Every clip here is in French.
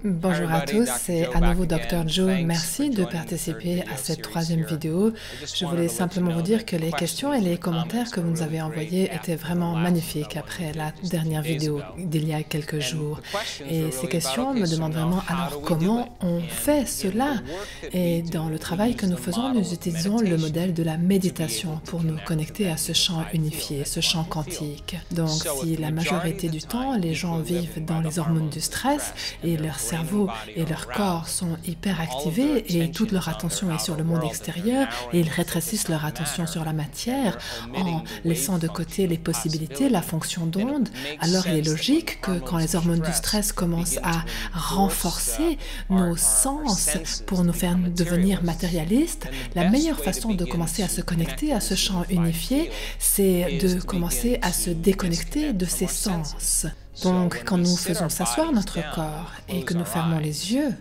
Bonjour à tous, c'est à nouveau Dr. Joe. Merci de participer à cette troisième vidéo. Je voulais simplement vous dire que les questions et les commentaires que vous nous avez envoyés étaient vraiment magnifiques après la dernière vidéo d'il y a quelques jours. Et ces questions me demandent vraiment alors comment on fait cela? Et dans le travail que nous faisons, nous utilisons le modèle de la méditation pour nous connecter à ce champ unifié, ce champ quantique. Donc si la majorité du temps, les gens vivent dans les hormones du stress et leur cerveau et leur corps sont hyper activés et toute leur attention est sur le monde extérieur et ils rétrécissent leur attention sur la matière en laissant de côté les possibilités, la fonction d'onde, alors il est logique que quand les hormones du stress commencent à renforcer nos sens pour nous faire devenir matérialistes, la meilleure façon de commencer à se connecter à ce champ unifié, c'est de commencer à se déconnecter de ces sens. Donc, quand nous faisons s'asseoir notre corps et que nous fermons les yeux,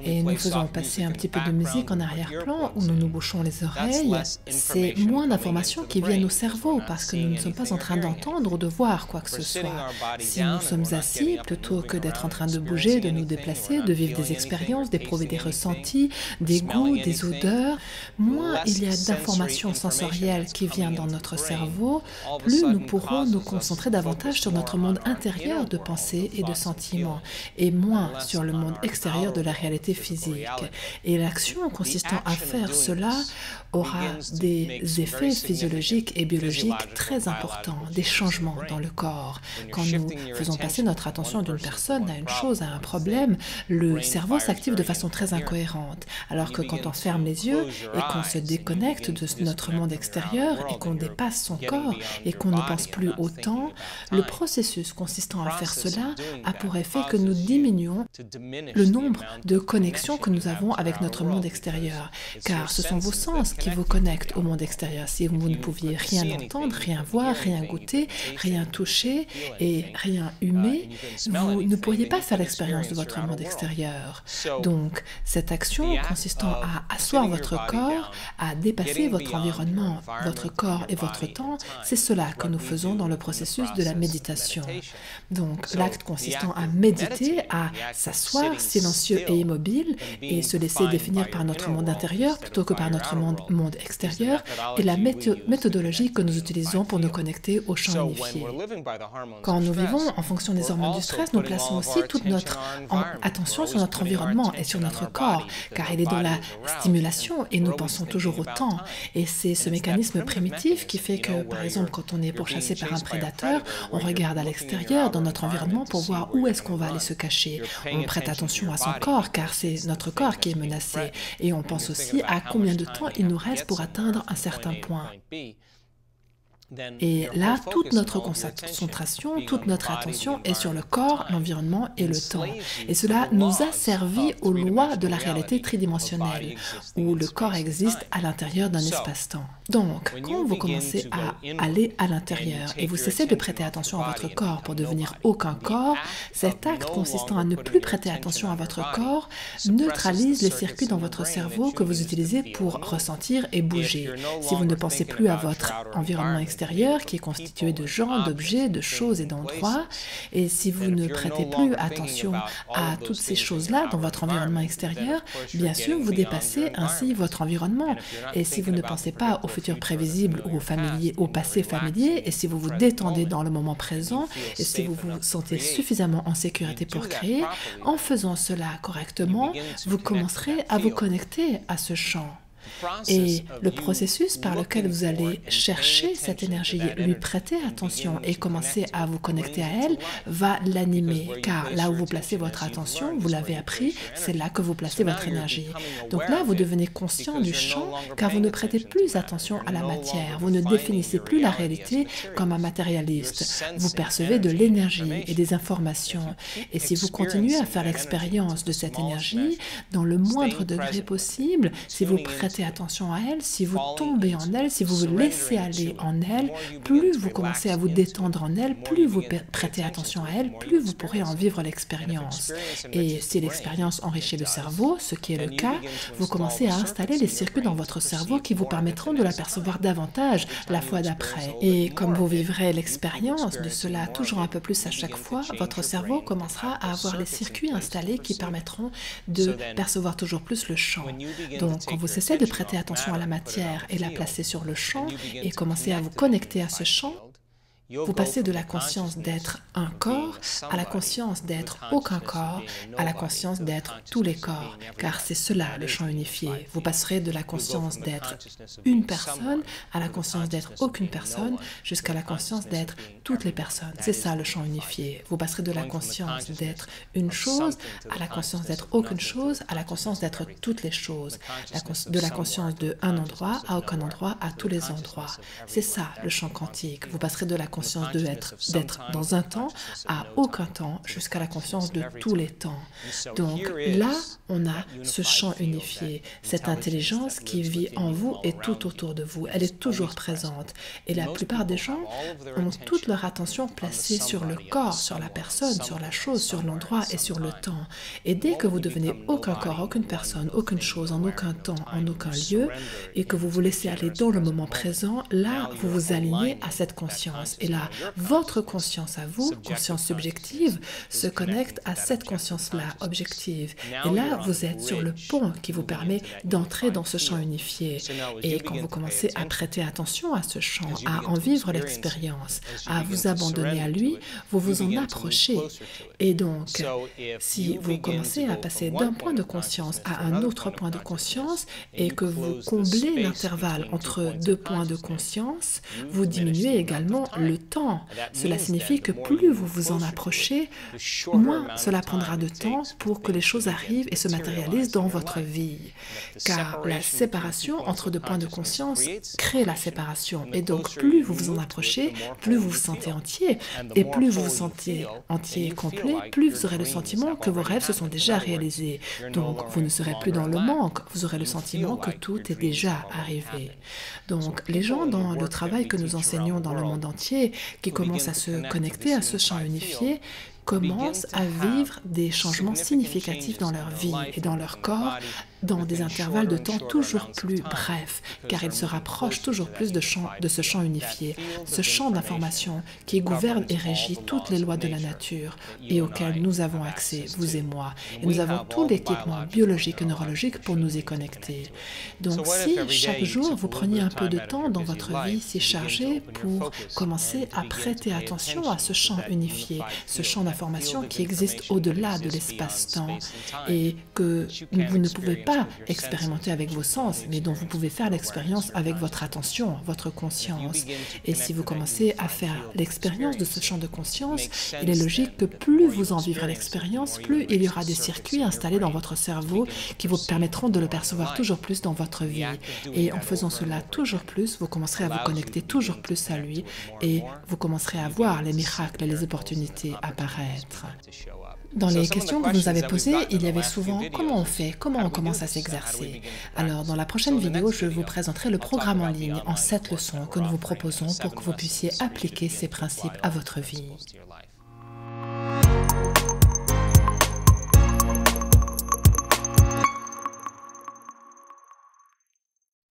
et nous faisons passer un petit peu de musique en arrière-plan où nous nous bouchons les oreilles, c'est moins d'informations qui viennent au cerveau parce que nous ne sommes pas en train d'entendre ou de voir quoi que ce soit. Si nous sommes assis, plutôt que d'être en train de bouger, de nous déplacer, de vivre des expériences, d'éprouver des ressentis, des goûts, des odeurs, moins il y a d'informations sensorielles qui viennent dans notre cerveau, plus nous pourrons nous concentrer davantage sur notre monde intérieur de pensée et de sentiments, et moins sur le monde extérieur de la réalité physique. Et l'action consistant à faire cela aura des effets physiologiques et biologiques très importants, des changements dans le corps. Quand nous faisons passer notre attention d'une personne à une chose, à un problème, le cerveau s'active de façon très incohérente, alors que quand on ferme les yeux et qu'on se déconnecte de notre monde extérieur et qu'on dépasse son corps et qu'on ne pense plus au temps, le processus consistant à faire cela a pour effet que nous diminuons le nombre de connexions que nous avons avec notre monde extérieur, car ce sont vos sens qui vous connectent au monde extérieur. Si vous ne pouviez rien entendre, rien voir, rien goûter, rien toucher et rien humer, vous ne pourriez pas faire l'expérience de votre monde extérieur. Donc, cette action consistant à asseoir votre corps, à dépasser votre environnement, votre corps et votre temps, c'est cela que nous faisons dans le processus de la méditation. Donc, l'acte consistant à méditer, à s'asseoir silencieux et immobile et se laisser définir par notre monde intérieur plutôt que par notre monde extérieur est la méthodologie que nous utilisons pour nous connecter au champ unifié. Quand nous vivons en fonction des hormones du stress, nous plaçons aussi toute notre attention sur notre environnement et sur notre corps, car il est dans la stimulation et nous pensons toujours au temps. Et c'est ce mécanisme primitif qui fait que, par exemple, quand on est pourchassé par un prédateur, on regarde à l'extérieur, dans notre environnement, pour voir où est-ce qu'on va aller se cacher. On prête attention à son corps, car c'est notre corps qui est menacé. Et on pense aussi à combien de temps il nous reste pour atteindre un certain point. Et là, toute notre concentration, toute notre attention est sur le corps, l'environnement et le temps. Et cela nous a servi aux lois de la réalité tridimensionnelle, où le corps existe à l'intérieur d'un espace-temps. Donc, quand vous commencez à aller à l'intérieur et vous cessez de prêter attention à votre corps pour devenir aucun corps, cet acte consistant à ne plus prêter attention à votre corps neutralise les circuits dans votre cerveau que vous utilisez pour ressentir et bouger. Si vous ne pensez plus à votre environnement extérieur, qui est constitué de gens, d'objets, de choses et d'endroits, et si vous ne prêtez plus attention à toutes ces choses-là dans votre environnement extérieur, bien sûr, vous dépassez ainsi votre environnement. Et si vous ne pensez pas au futur prévisible ou au passé familier, et si vous vous détendez dans le moment présent, et si vous vous sentez suffisamment en sécurité pour créer, en faisant cela correctement, vous commencerez à vous connecter à ce champ. Et le processus par lequel vous allez chercher cette énergie, lui prêter attention et commencer à vous connecter à elle, va l'animer. Car là où vous placez votre attention, vous l'avez appris, c'est là que vous placez votre énergie. Donc là, vous devenez conscient du champ, car vous ne prêtez plus attention à la matière. Vous ne définissez plus la réalité comme un matérialiste. Vous percevez de l'énergie et des informations. Et si vous continuez à faire l'expérience de cette énergie, dans le moindre degré possible, si vous prêtez prêtez attention à elle, si vous tombez en elle, si vous vous laissez aller en elle, plus vous commencez à vous détendre en elle, plus vous prêtez attention à elle, plus vous pourrez en vivre l'expérience. Et si l'expérience enrichit le cerveau, ce qui est le cas, vous commencez à installer les circuits dans votre cerveau qui vous permettront de l'apercevoir davantage la fois d'après. Et comme vous vivrez l'expérience de cela toujours un peu plus à chaque fois, votre cerveau commencera à avoir les circuits installés qui permettront de percevoir toujours plus le champ. Donc, quand vous cessez de prêter attention à la matière et la placer sur le champ et commencez à vous connecter à ce champ, vous passez de la conscience d'être un corps à la conscience d'être aucun corps, à la conscience d'être tous les corps, car c'est cela le champ unifié. Vous passerez de la conscience d'être une personne à la conscience d'être aucune personne, jusqu'à la conscience d'être toutes les personnes. C'est ça le champ unifié. Vous passerez de la conscience d'être une chose à la conscience d'être aucune chose, à la conscience d'être toutes les choses, de la conscience de un endroit à aucun endroit, à tous les endroits. C'est ça le champ quantique. Vous passerez de la conscience d'être dans un temps à aucun temps, jusqu'à la conscience de tous les temps. Donc là, on a ce champ unifié, cette intelligence qui vit en vous et tout autour de vous. Elle est toujours présente. Et la plupart des gens ont toute leur attention placée sur le corps, sur la personne, sur la chose, sur l'endroit et sur le temps. Et dès que vous devenez aucun corps, aucune personne, aucune chose, en aucun temps, en aucun lieu, et que vous vous laissez aller dans le moment présent, là, vous vous alignez à cette conscience. Et là, votre conscience à vous, conscience subjective, se connecte à cette conscience-là, objective. Et là, vous êtes sur le pont qui vous permet d'entrer dans ce champ unifié. Et quand vous commencez à prêter attention à ce champ, à en vivre l'expérience, à vous abandonner à lui, vous vous en approchez. Et donc, si vous commencez à passer d'un point de conscience à un autre point de conscience et que vous comblez l'intervalle entre deux points de conscience, vous diminuez également le temps. Cela signifie que plus vous vous en approchez, moins cela prendra de temps pour que les choses arrivent et se matérialisent dans votre vie. Car la séparation entre deux points de conscience crée la séparation. Et donc, plus vous vous en approchez, plus vous vous sentez entier. Et plus vous vous sentez entier et complet, plus vous aurez le sentiment que vos rêves se sont déjà réalisés. Donc, vous ne serez plus dans le manque. Vous aurez le sentiment que tout est déjà arrivé. Donc, les gens dans le travail que nous enseignons dans le monde entier, qui commencent à se connecter à ce champ unifié, commencent à vivre des changements significatifs dans leur vie et dans leur corps, dans des intervalles de temps toujours plus brefs, car ils se rapprochent toujours plus de ce champ unifié, ce champ d'information qui gouverne et régit toutes les lois de la nature et auquel nous avons accès, vous et moi. Et nous avons tout l'équipement biologique et neurologique pour nous y connecter. Donc si chaque jour vous preniez un peu de temps dans votre vie si chargée pour commencer à prêter attention à ce champ unifié, ce champ d'information qui existe au-delà de l'espace-temps et que vous ne pouvez pas expérimenter avec vos sens, mais dont vous pouvez faire l'expérience avec votre attention, votre conscience. Et si vous commencez à faire l'expérience de ce champ de conscience, il est logique que plus vous en vivrez l'expérience, plus il y aura des circuits installés dans votre cerveau qui vous permettront de le percevoir toujours plus dans votre vie. Et en faisant cela toujours plus, vous commencerez à vous connecter toujours plus à lui et vous commencerez à voir les miracles et les opportunités apparaître. Dans les questions que vous nous avez posées, il y avait souvent « Comment on fait? Comment on commence à s'exercer ?» Alors, dans la prochaine vidéo, je vous présenterai le programme en ligne en 7 leçons que nous vous proposons pour que vous puissiez appliquer ces principes à votre vie.